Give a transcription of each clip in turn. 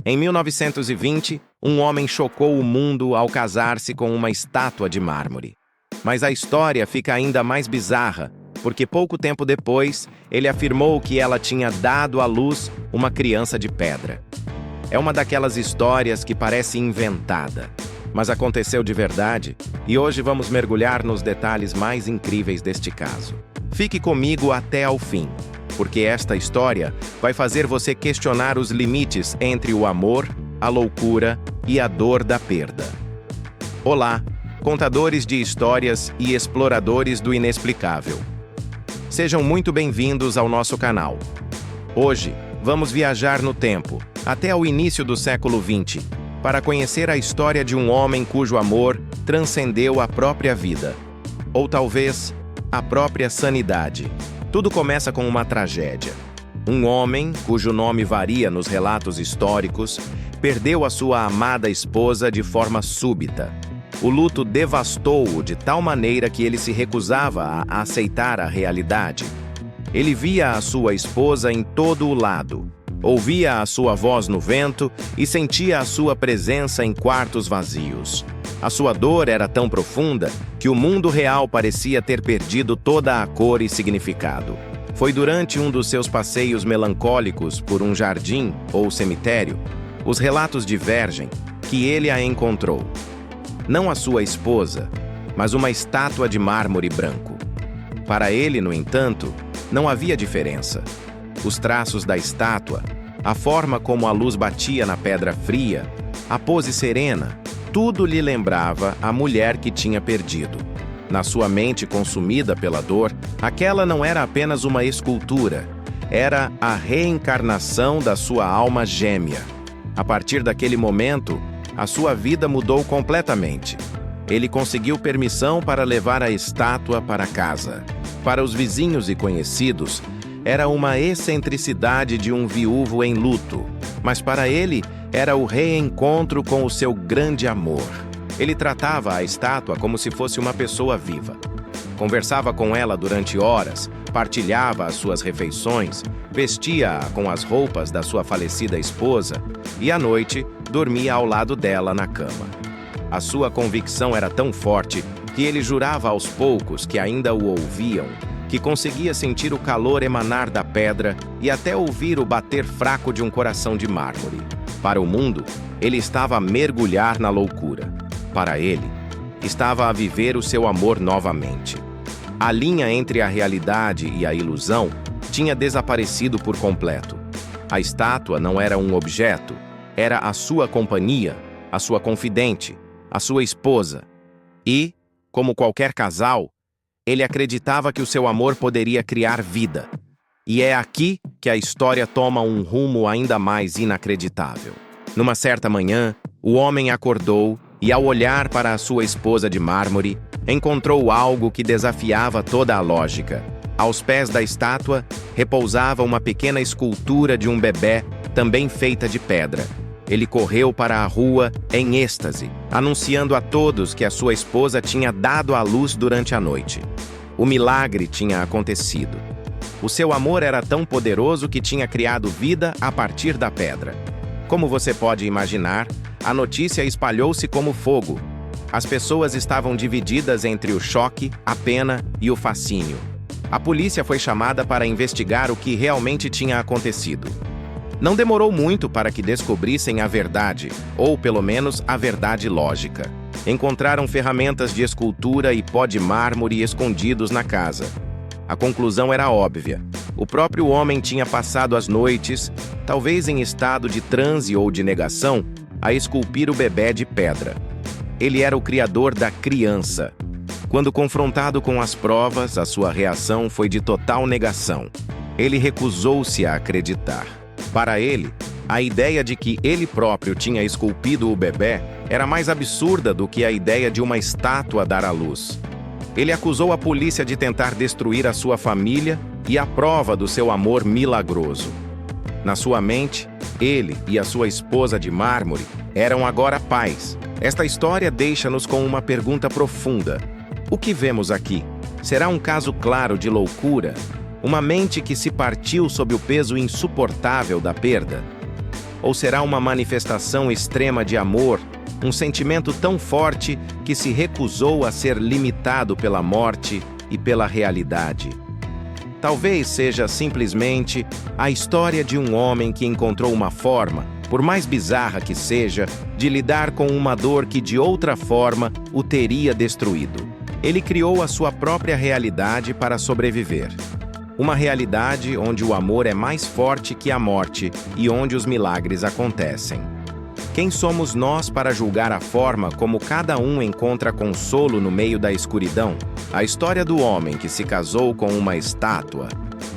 Em 1920, um homem chocou o mundo ao casar-se com uma estátua de mármore. Mas a história fica ainda mais bizarra, porque pouco tempo depois, ele afirmou que ela tinha dado à luz uma criança de pedra. É uma daquelas histórias que parece inventada, mas aconteceu de verdade, e hoje vamos mergulhar nos detalhes mais incríveis deste caso. Fique comigo até ao fim, porque esta história vai fazer você questionar os limites entre o amor, a loucura e a dor da perda. Olá, contadores de histórias e exploradores do inexplicável. Sejam muito bem-vindos ao nosso canal. Hoje, vamos viajar no tempo, até o início do século XX, para conhecer a história de um homem cujo amor transcendeu a própria vida. Ou talvez, a própria sanidade. Tudo começa com uma tragédia. Um homem, cujo nome varia nos relatos históricos, perdeu a sua amada esposa de forma súbita. O luto devastou-o de tal maneira que ele se recusava a aceitar a realidade. Ele via a sua esposa em todo o lado, ouvia a sua voz no vento e sentia a sua presença em quartos vazios. A sua dor era tão profunda que o mundo real parecia ter perdido toda a cor e significado. Foi durante um dos seus passeios melancólicos por um jardim ou cemitério, os relatos divergem, que ele a encontrou. Não a sua esposa, mas uma estátua de mármore branco. Para ele, no entanto, não havia diferença. Os traços da estátua, a forma como a luz batia na pedra fria, a pose serena, tudo lhe lembrava a mulher que tinha perdido. Na sua mente consumida pela dor, aquela não era apenas uma escultura, era a reencarnação da sua alma gêmea. A partir daquele momento, a sua vida mudou completamente. Ele conseguiu permissão para levar a estátua para casa. Para os vizinhos e conhecidos, era uma excentricidade de um viúvo em luto, mas para ele era o reencontro com o seu grande amor. Ele tratava a estátua como se fosse uma pessoa viva. Conversava com ela durante horas, partilhava as suas refeições, vestia-a com as roupas da sua falecida esposa e, à noite, dormia ao lado dela na cama. A sua convicção era tão forte que ele jurava aos poucos que ainda o ouviam, que conseguia sentir o calor emanar da pedra e até ouvir o bater fraco de um coração de mármore. Para o mundo, ele estava a mergulhar na loucura. Para ele, estava a viver o seu amor novamente. A linha entre a realidade e a ilusão tinha desaparecido por completo. A estátua não era um objeto, era a sua companhia, a sua confidente, a sua esposa. E, como qualquer casal, ele acreditava que o seu amor poderia criar vida. E é aqui que a história toma um rumo ainda mais inacreditável. Numa certa manhã, o homem acordou e, ao olhar para a sua esposa de mármore, encontrou algo que desafiava toda a lógica. Aos pés da estátua, repousava uma pequena escultura de um bebê, também feita de pedra. Ele correu para a rua em êxtase, anunciando a todos que a sua esposa tinha dado à luz durante a noite. O milagre tinha acontecido. O seu amor era tão poderoso que tinha criado vida a partir da pedra. Como você pode imaginar, a notícia espalhou-se como fogo. As pessoas estavam divididas entre o choque, a pena e o fascínio. A polícia foi chamada para investigar o que realmente tinha acontecido. Não demorou muito para que descobrissem a verdade, ou pelo menos a verdade lógica. Encontraram ferramentas de escultura e pó de mármore escondidos na casa. A conclusão era óbvia. O próprio homem tinha passado as noites, talvez em estado de transe ou de negação, a esculpir o bebê de pedra. Ele era o criador da criança. Quando confrontado com as provas, a sua reação foi de total negação. Ele recusou-se a acreditar. Para ele, a ideia de que ele próprio tinha esculpido o bebê era mais absurda do que a ideia de uma estátua dar à luz. Ele acusou a polícia de tentar destruir a sua família e a prova do seu amor milagroso. Na sua mente, ele e a sua esposa de mármore eram agora pais. Esta história deixa-nos com uma pergunta profunda. O que vemos aqui? Será um caso claro de loucura? Uma mente que se partiu sob o peso insuportável da perda? Ou será uma manifestação extrema de amor, um sentimento tão forte que se recusou a ser limitado pela morte e pela realidade? Talvez seja simplesmente a história de um homem que encontrou uma forma, por mais bizarra que seja, de lidar com uma dor que de outra forma o teria destruído. Ele criou a sua própria realidade para sobreviver. Uma realidade onde o amor é mais forte que a morte e onde os milagres acontecem. Quem somos nós para julgar a forma como cada um encontra consolo no meio da escuridão? A história do homem que se casou com uma estátua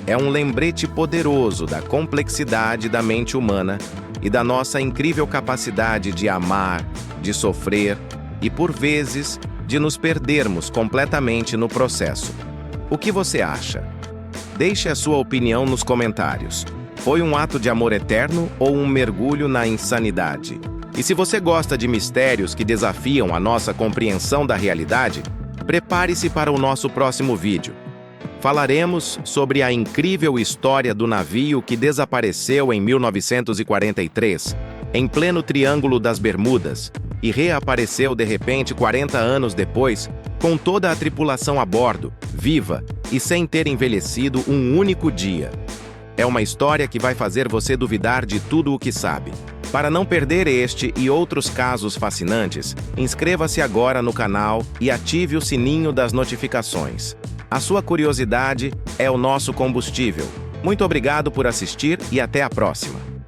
é um lembrete poderoso da complexidade da mente humana e da nossa incrível capacidade de amar, de sofrer e, por vezes, de nos perdermos completamente no processo. O que você acha? Deixe a sua opinião nos comentários. Foi um ato de amor eterno ou um mergulho na insanidade? E se você gosta de mistérios que desafiam a nossa compreensão da realidade, prepare-se para o nosso próximo vídeo. Falaremos sobre a incrível história do navio que desapareceu em 1943, em pleno Triângulo das Bermudas, e reapareceu de repente 40 anos depois, com toda a tripulação a bordo, viva e sem ter envelhecido um único dia. É uma história que vai fazer você duvidar de tudo o que sabe. Para não perder este e outros casos fascinantes, inscreva-se agora no canal e ative o sininho das notificações. A sua curiosidade é o nosso combustível. Muito obrigado por assistir e até a próxima!